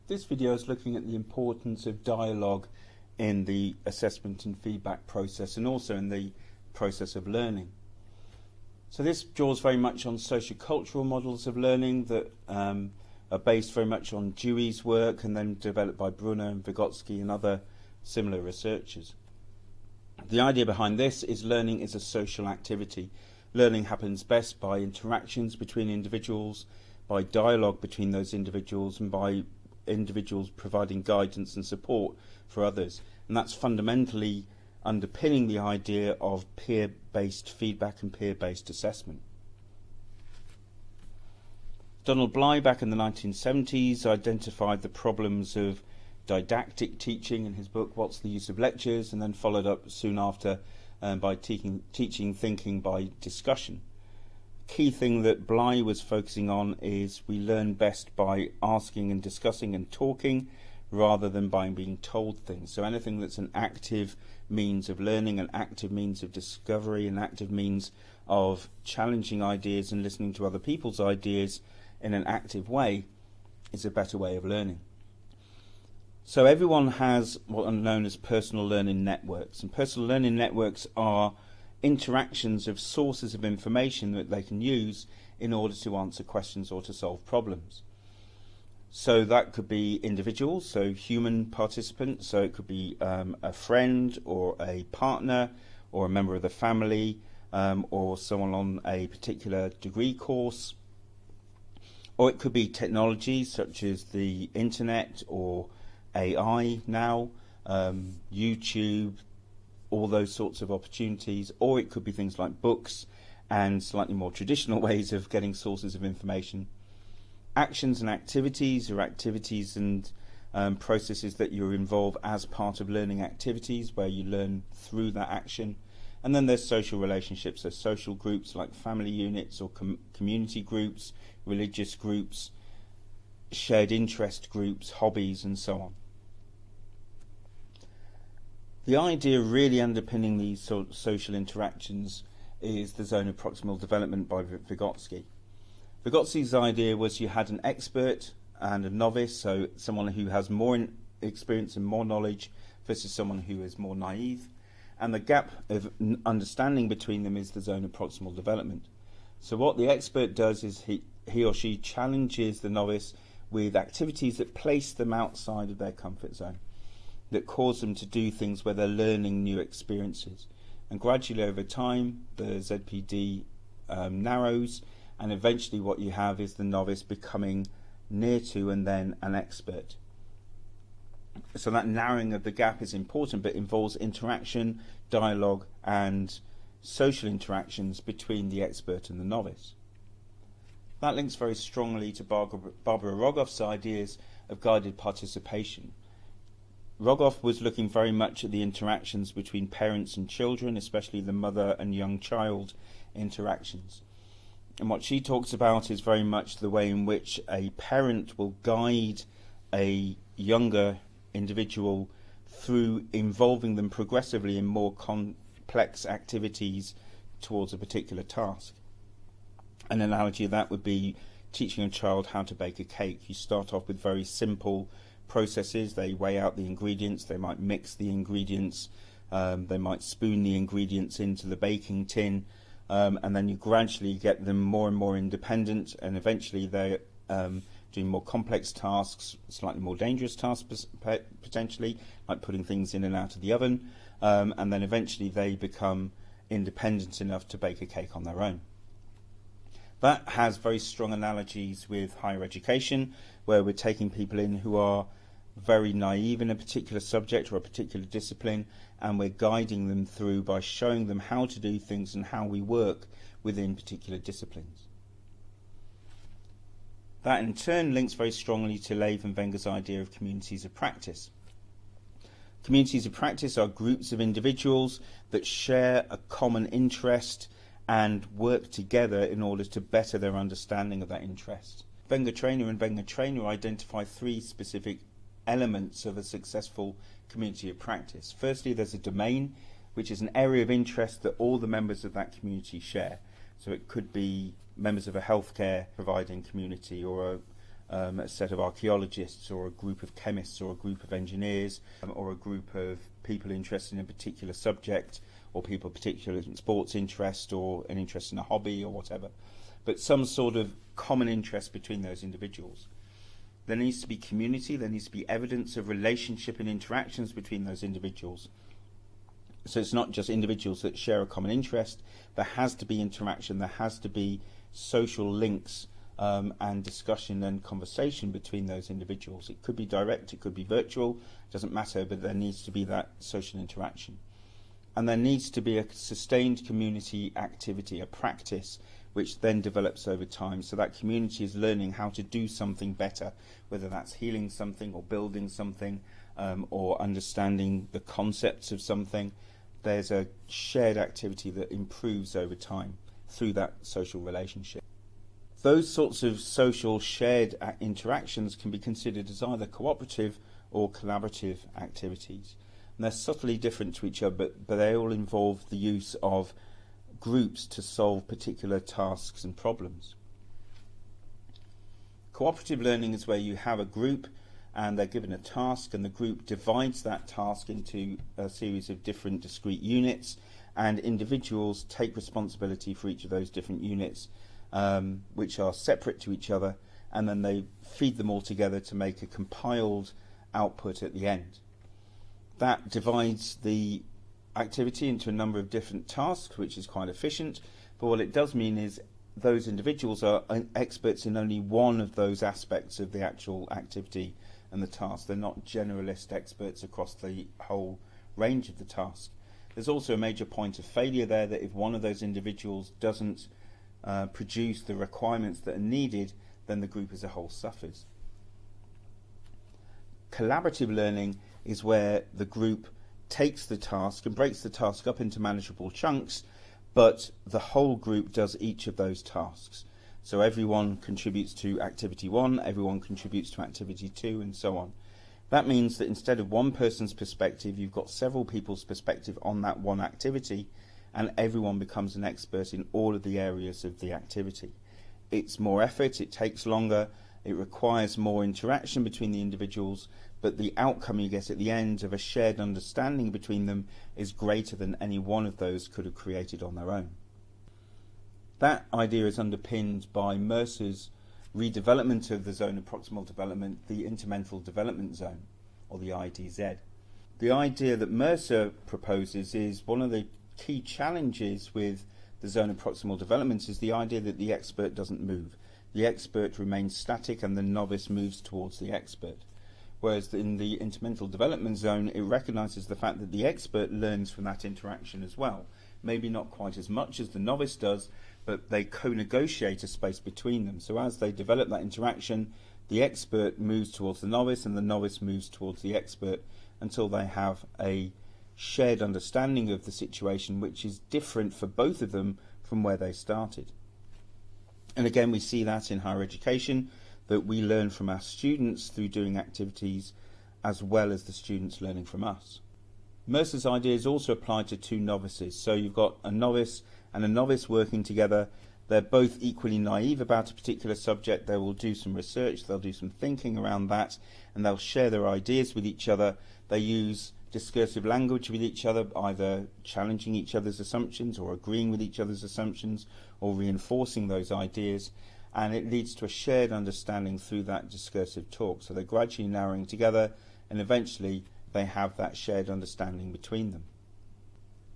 This video is looking at the importance of dialogue in the assessment and feedback process, and also in the process of learning. So this draws very much on sociocultural models of learning that are based very much on Dewey's work and then developed by Brunner and Vygotsky and other similar researchers. The idea behind this is learning is a social activity. Learning happens best by interactions between individuals, by dialogue between those individuals, and by individuals providing guidance and support for others. And that's fundamentally underpinning the idea of peer-based feedback and peer-based assessment. Donald Bly, back in the 1970s, identified the problems of didactic teaching in his book What's the Use of Lectures, and then followed up soon after by teaching thinking by discussion. Key thing that Bly was focusing on is we learn best by asking and discussing and talking rather than by being told things. So anything that's an active means of learning, an active means of discovery, an active means of challenging ideas and listening to other people's ideas in an active way is a better way of learning. So everyone has what are known as personal learning networks, and personal learning networks are interactions of sources of information that they can use in order to answer questions or to solve problems. So that could be individuals, so human participants, so it could be a friend or a partner or a member of the family or someone on a particular degree course, or it could be technology such as the internet or AI now, YouTube, all those sorts of opportunities, or it could be things like books and slightly more traditional ways of getting sources of information. Actions and activities are activities and processes that you involve as part of learning activities where you learn through that action. And then there's social relationships, so social groups like family units or community groups, religious groups, shared interest groups, hobbies, and so on. The idea really underpinning these social interactions is the zone of proximal development by Vygotsky. Vygotsky's idea was you had an expert and a novice, so someone who has more experience and more knowledge versus someone who is more naive, and the gap of understanding between them is the zone of proximal development. So what the expert does is he or she challenges the novice with activities that place them outside of their comfort zone, that cause them to do things where they're learning new experiences. And gradually over time, the ZPD narrows, and eventually what you have is the novice becoming near to and then an expert. So that narrowing of the gap is important, but involves interaction, dialogue, and social interactions between the expert and the novice. That links very strongly to Barbara Rogoff's ideas of guided participation. Rogoff was looking very much at the interactions between parents and children, especially the mother and young child interactions. And what she talks about is very much the way in which a parent will guide a younger individual through involving them progressively in more complex activities towards a particular task. An analogy of that would be teaching a child how to bake a cake. You start off with very simple processes. They weigh out the ingredients, they might mix the ingredients, they might spoon the ingredients into the baking tin, and then you gradually get them more and more independent, and eventually they're doing more complex tasks, slightly more dangerous tasks potentially, like putting things in and out of the oven, and then eventually they become independent enough to bake a cake on their own. That has very strong analogies with higher education, where we're taking people in who are very naive in a particular subject or a particular discipline, and we're guiding them through by showing them how to do things and how we work within particular disciplines. That in turn links very strongly to Lev and Wenger's idea of communities of practice. Communities of practice are groups of individuals that share a common interest and work together in order to better their understanding of that interest. Wenger Trainer and Wenger Trainer identify three specific elements of a successful community of practice. Firstly, there's a domain, which is an area of interest that all the members of that community share. So it could be members of a healthcare providing community or a set of archaeologists or a group of chemists or a group of engineers or a group of people interested in a particular subject or people particular in sports interest or an interest in a hobby or whatever, but some sort of common interest between those individuals. There needs to be community, there needs to be evidence of relationship and interactions between those individuals. So it's not just individuals that share a common interest, there has to be interaction, there has to be social links and discussion and conversation between those individuals. It could be direct, it could be virtual, doesn't matter, but there needs to be that social interaction. And there needs to be a sustained community activity, a practice, which then develops over time. So that community is learning how to do something better, whether that's healing something or building something or understanding the concepts of something. There's a shared activity that improves over time through that social relationship. Those sorts of social shared interactions can be considered as either cooperative or collaborative activities. And they're subtly different to each other, but they all involve the use of groups to solve particular tasks and problems. Cooperative learning is where you have a group and they're given a task, and the group divides that task into a series of different discrete units, and individuals take responsibility for each of those different units, which are separate to each other, and then they feed them all together to make a compiled output at the end. That divides the activity into a number of different tasks, which is quite efficient, but what it does mean is those individuals are experts in only one of those aspects of the actual activity and the task. They're not generalist experts across the whole range of the task. There's also a major point of failure there, that if one of those individuals doesn't produce the requirements that are needed, then the group as a whole suffers. Collaborative learning is where the group takes the task and breaks the task up into manageable chunks, but the whole group does each of those tasks. So everyone contributes to activity 1, everyone contributes to activity 2, and so on. That means that instead of one person's perspective, you've got several people's perspective on that one activity, and everyone becomes an expert in all of the areas of the activity. It's more effort, it takes longer, it requires more interaction between the individuals, but the outcome you get at the end of a shared understanding between them is greater than any one of those could have created on their own. That idea is underpinned by Mercer's redevelopment of the zone of proximal development, the intermental development zone, or the IDZ. The idea that Mercer proposes is one of the key challenges with the zone of proximal development is the idea that the expert doesn't move. The expert remains static and the novice moves towards the expert. Whereas in the intermental development zone, it recognises the fact that the expert learns from that interaction as well. Maybe not quite as much as the novice does, but they co-negotiate a space between them. So as they develop that interaction, the expert moves towards the novice and the novice moves towards the expert until they have a shared understanding of the situation which is different for both of them from where they started. And again, we see that in higher education, that we learn from our students through doing activities as well as the students learning from us. Mercer's idea is also applied to two novices. So you've got a novice and a novice working together. They're both equally naive about a particular subject. They will do some research, they'll do some thinking around that, and they'll share their ideas with each other. They use discursive language with each other, either challenging each other's assumptions or agreeing with each other's assumptions or reinforcing those ideas, and it leads to a shared understanding through that discursive talk. So they're gradually narrowing together and eventually they have that shared understanding between them.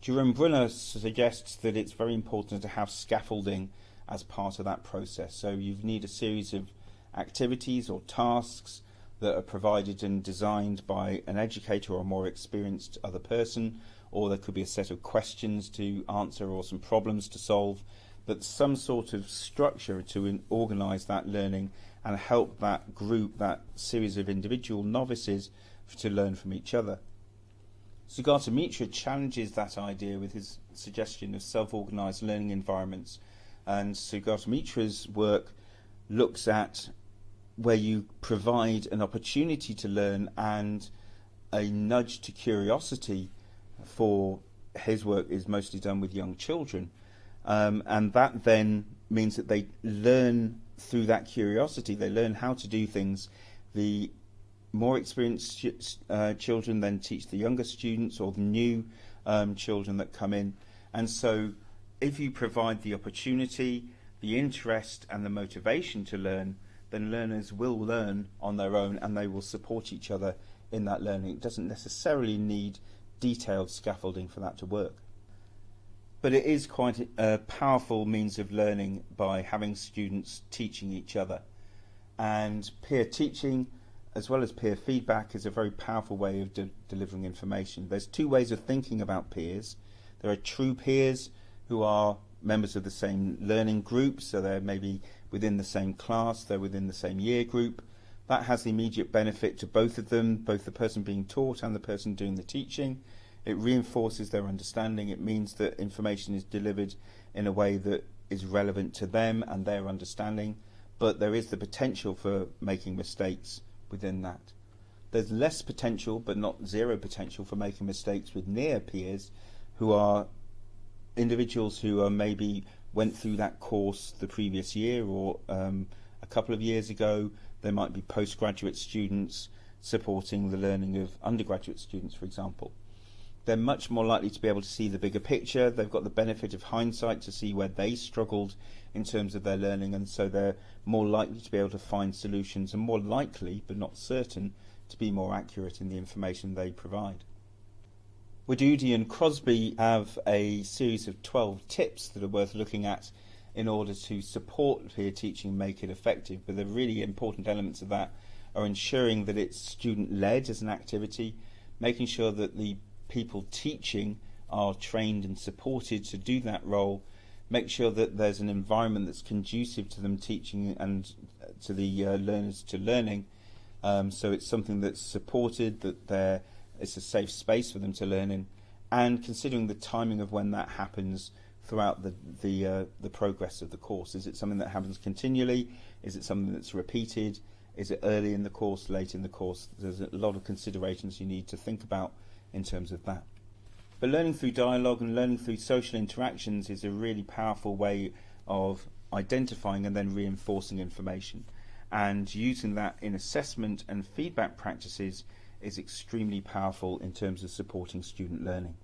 Jerome Brunner suggests that it's very important to have scaffolding as part of that process. So you need a series of activities or tasks that are provided and designed by an educator or a more experienced other person, or there could be a set of questions to answer or some problems to solve, but some sort of structure to organise that learning and help that group, that series of individual novices, to learn from each other. Sugata Mitra challenges that idea with his suggestion of self-organised learning environments, and Sugata Mitra's work looks at where you provide an opportunity to learn and a nudge to curiosity. For his work is mostly done with young children, and that then means that they learn through that curiosity, they learn how to do things. The more experienced children then teach the younger students or the new children that come in. And so if you provide the opportunity, the interest and the motivation to learn, then learners will learn on their own and they will support each other in that learning. It doesn't necessarily need detailed scaffolding for that to work. But it is quite a powerful means of learning by having students teaching each other. And peer teaching, as well as peer feedback, is a very powerful way of delivering information. There's two ways of thinking about peers. There are true peers who are members of the same learning group, so they're maybe within the same class, they're within the same year group. That has the immediate benefit to both of them, both the person being taught and the person doing the teaching. It reinforces their understanding. It means that information is delivered in a way that is relevant to them and their understanding, but there is the potential for making mistakes within that. There's less potential, but not zero potential, for making mistakes with near peers, who are individuals who are maybe went through that course the previous year or a couple of years ago. They might be postgraduate students supporting the learning of undergraduate students, for example. They're much more likely to be able to see the bigger picture. They've got the benefit of hindsight to see where they struggled in terms of their learning, and so they're more likely to be able to find solutions and more likely, but not certain, to be more accurate in the information they provide. Wadudi and Crosby have a series of 12 tips that are worth looking at in order to support peer teaching and make it effective. But the really important elements of that are ensuring that it's student-led as an activity, making sure that the people teaching are trained and supported to do that role, make sure that there's an environment that's conducive to them teaching and to the learners to learning, so it's something that's supported, that it's a safe space for them to learn in, and considering the timing of when that happens throughout the progress of the course. Is it something that happens continually? Is it something that's repeated? Is it early in the course, late in the course? There's a lot of considerations you need to think about in terms of that. But learning through dialogue and learning through social interactions is a really powerful way of identifying and then reinforcing information. And using that in assessment and feedback practices is extremely powerful in terms of supporting student learning.